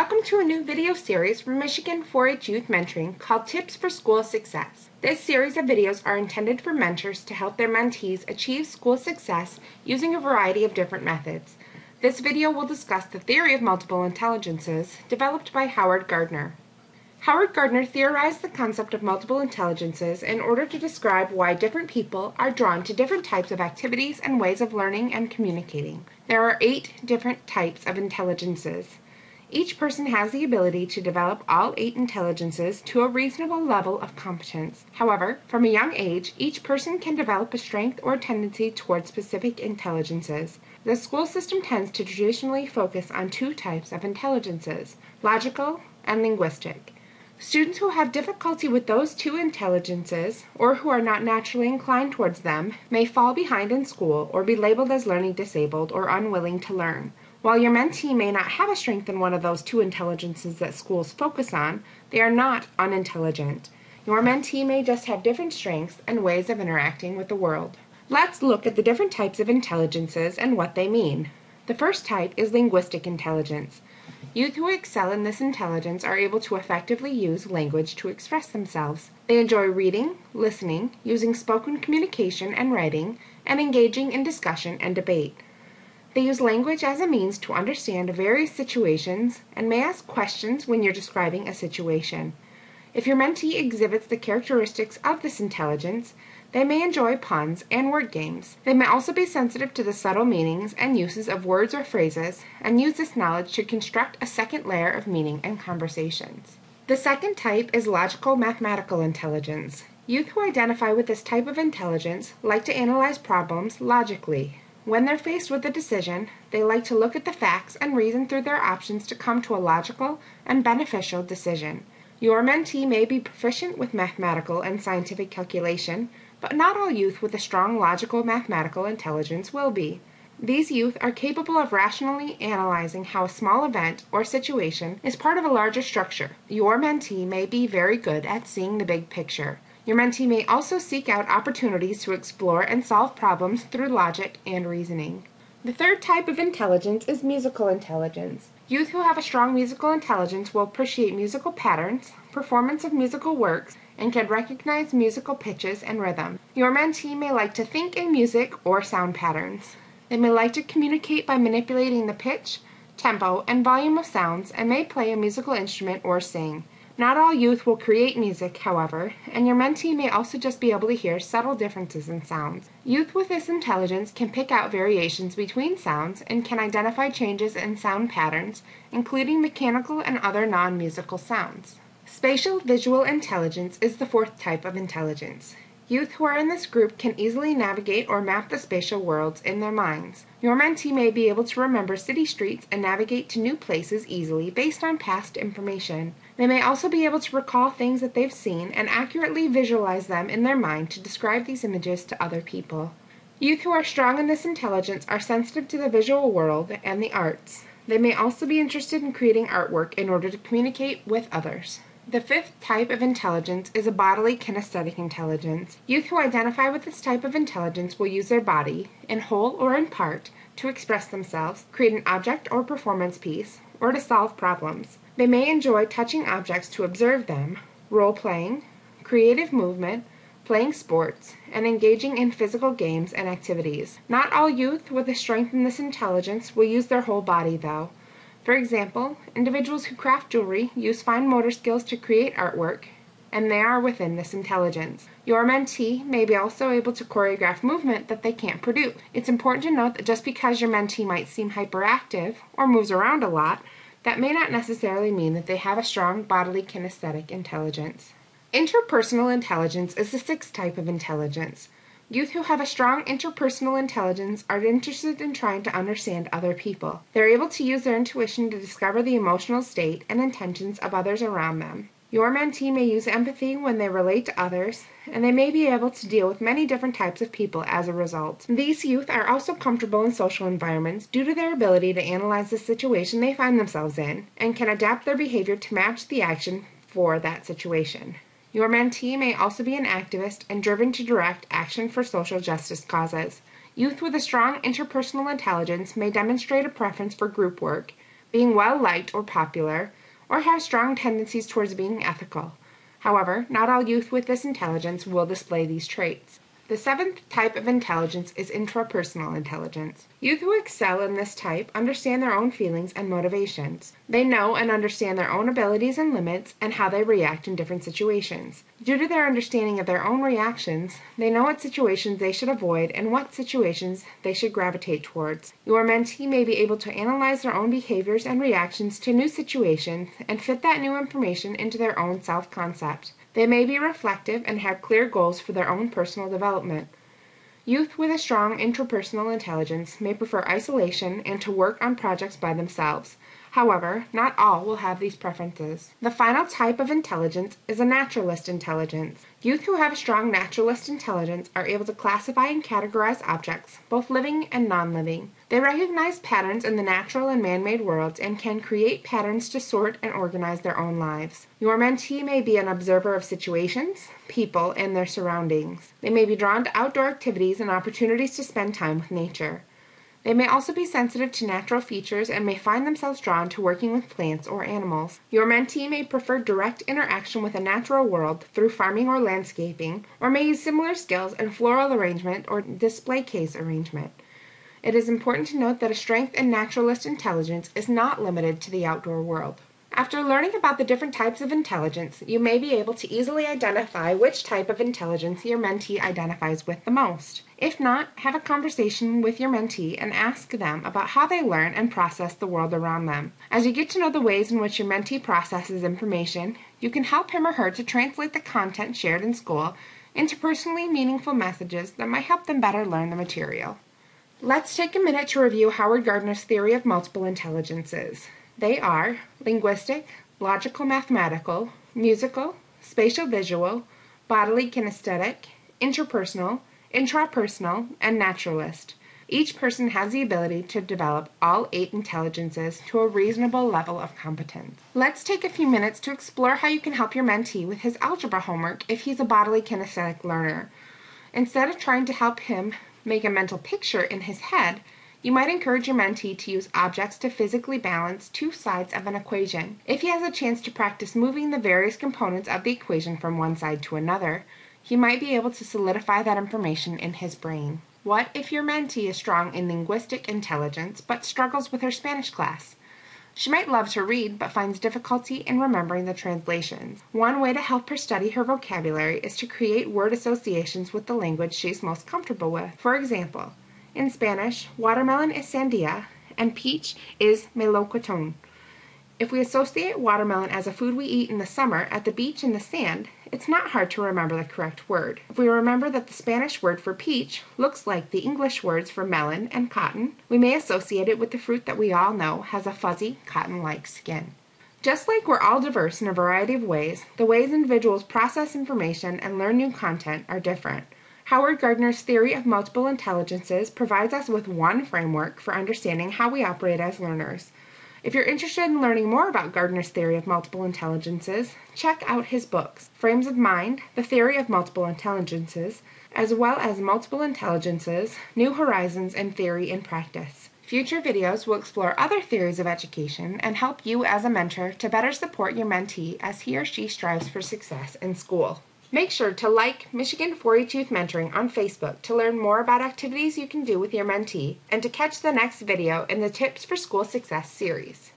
Welcome to a new video series from Michigan 4-H Youth Mentoring called Tips for School Success. This series of videos are intended for mentors to help their mentees achieve school success using a variety of different methods. This video will discuss the theory of multiple intelligences developed by Howard Gardner. Howard Gardner theorized the concept of multiple intelligences in order to describe why different people are drawn to different types of activities and ways of learning and communicating. There are 8 different types of intelligences. Each person has the ability to develop all 8 intelligences to a reasonable level of competence. However, from a young age, each person can develop a strength or tendency towards specific intelligences. The school system tends to traditionally focus on 2 types of intelligences, logical and linguistic. Students who have difficulty with those 2 intelligences, or who are not naturally inclined towards them, may fall behind in school or be labeled as learning disabled or unwilling to learn. While your mentee may not have a strength in one of those 2 intelligences that schools focus on, they are not unintelligent. Your mentee may just have different strengths and ways of interacting with the world. Let's look at the different types of intelligences and what they mean. The first type is linguistic intelligence. Youth who excel in this intelligence are able to effectively use language to express themselves. They enjoy reading, listening, using spoken communication and writing, and engaging in discussion and debate. They use language as a means to understand various situations and may ask questions when you're describing a situation. If your mentee exhibits the characteristics of this intelligence, they may enjoy puns and word games. They may also be sensitive to the subtle meanings and uses of words or phrases and use this knowledge to construct a second layer of meaning in conversations. The second type is logical mathematical intelligence. Youth who identify with this type of intelligence like to analyze problems logically. When they're faced with a decision, they like to look at the facts and reason through their options to come to a logical and beneficial decision. Your mentee may be proficient with mathematical and scientific calculation, but not all youth with a strong logical mathematical intelligence will be. These youth are capable of rationally analyzing how a small event or situation is part of a larger structure. Your mentee may be very good at seeing the big picture. Your mentee may also seek out opportunities to explore and solve problems through logic and reasoning. The third type of intelligence is musical intelligence. Youth who have a strong musical intelligence will appreciate musical patterns, performance of musical works, and can recognize musical pitches and rhythm. Your mentee may like to think in music or sound patterns. They may like to communicate by manipulating the pitch, tempo, and volume of sounds, and may play a musical instrument or sing. Not all youth will create music, however, and your mentee may also just be able to hear subtle differences in sounds. Youth with this intelligence can pick out variations between sounds and can identify changes in sound patterns, including mechanical and other non-musical sounds. Spatial visual intelligence is the fourth type of intelligence. Youth who are in this group can easily navigate or map the spatial worlds in their minds. Your mentee may be able to remember city streets and navigate to new places easily based on past information. They may also be able to recall things that they've seen and accurately visualize them in their mind to describe these images to other people. Youth who are strong in this intelligence are sensitive to the visual world and the arts. They may also be interested in creating artwork in order to communicate with others. The fifth type of intelligence is a bodily kinesthetic intelligence. Youth who identify with this type of intelligence will use their body, in whole or in part, to express themselves, create an object or performance piece, or to solve problems. They may enjoy touching objects to observe them, role-playing, creative movement, playing sports, and engaging in physical games and activities. Not all youth with a strength in this intelligence will use their whole body, though. For example, individuals who craft jewelry use fine motor skills to create artwork, and they are within this intelligence. Your mentee may be also able to choreograph movement that they can't produce. It's important to note that just because your mentee might seem hyperactive or moves around a lot, that may not necessarily mean that they have a strong bodily kinesthetic intelligence. Interpersonal intelligence is the sixth type of intelligence. Youth who have a strong interpersonal intelligence are interested in trying to understand other people. They're able to use their intuition to discover the emotional state and intentions of others around them. Your mentee may use empathy when they relate to others, and they may be able to deal with many different types of people as a result. These youth are also comfortable in social environments due to their ability to analyze the situation they find themselves in, and can adapt their behavior to match the action for that situation. Your mentee may also be an activist and driven to direct action for social justice causes. Youth with a strong interpersonal intelligence may demonstrate a preference for group work, being well-liked or popular, or have strong tendencies towards being ethical. However, not all youth with this intelligence will display these traits. The seventh type of intelligence is intrapersonal intelligence. Youth who excel in this type understand their own feelings and motivations. They know and understand their own abilities and limits and how they react in different situations. Due to their understanding of their own reactions, they know what situations they should avoid and what situations they should gravitate towards. Your mentee may be able to analyze their own behaviors and reactions to new situations and fit that new information into their own self-concept. They may be reflective and have clear goals for their own personal development. Youth with a strong interpersonal intelligence may prefer isolation and to work on projects by themselves. However, not all will have these preferences. The final type of intelligence is a naturalist intelligence. Youth who have a strong naturalist intelligence are able to classify and categorize objects, both living and non-living. They recognize patterns in the natural and man-made worlds and can create patterns to sort and organize their own lives. Your mentee may be an observer of situations, people, and their surroundings. They may be drawn to outdoor activities and opportunities to spend time with nature. They may also be sensitive to natural features and may find themselves drawn to working with plants or animals. Your mentee may prefer direct interaction with the natural world through farming or landscaping, or may use similar skills in floral arrangement or display case arrangement. It is important to note that a strength in naturalist intelligence is not limited to the outdoor world. After learning about the different types of intelligence, you may be able to easily identify which type of intelligence your mentee identifies with the most. If not, have a conversation with your mentee and ask them about how they learn and process the world around them. As you get to know the ways in which your mentee processes information, you can help him or her to translate the content shared in school into personally meaningful messages that might help them better learn the material. Let's take a minute to review Howard Gardner's theory of multiple intelligences. They are linguistic, logical-mathematical, musical, spatial-visual, bodily kinesthetic, interpersonal, intrapersonal, and naturalist. Each person has the ability to develop all 8 intelligences to a reasonable level of competence. Let's take a few minutes to explore how you can help your mentee with his algebra homework if he's a bodily kinesthetic learner. Instead of trying to help him make a mental picture in his head, you might encourage your mentee to use objects to physically balance 2 sides of an equation. If he has a chance to practice moving the various components of the equation from one side to another, he might be able to solidify that information in his brain. What if your mentee is strong in linguistic intelligence but struggles with her Spanish class? She might love to read but finds difficulty in remembering the translations. One way to help her study her vocabulary is to create word associations with the language she's most comfortable with. For example, in Spanish, watermelon is sandia and peach is melocotón. If we associate watermelon as a food we eat in the summer at the beach in the sand, it's not hard to remember the correct word. If we remember that the Spanish word for peach looks like the English words for melon and cotton, we may associate it with the fruit that we all know has a fuzzy, cotton-like skin. Just like we're all diverse in a variety of ways, the ways individuals process information and learn new content are different. Howard Gardner's theory of multiple intelligences provides us with one framework for understanding how we operate as learners. If you're interested in learning more about Gardner's theory of multiple intelligences, check out his books, Frames of Mind, The Theory of Multiple Intelligences, as well as Multiple Intelligences, New Horizons, and Theory in Practice. Future videos will explore other theories of education and help you as a mentor to better support your mentee as he or she strives for success in school. Make sure to like Michigan 4-H Youth Mentoring on Facebook to learn more about activities you can do with your mentee and to catch the next video in the Tips for School Success series.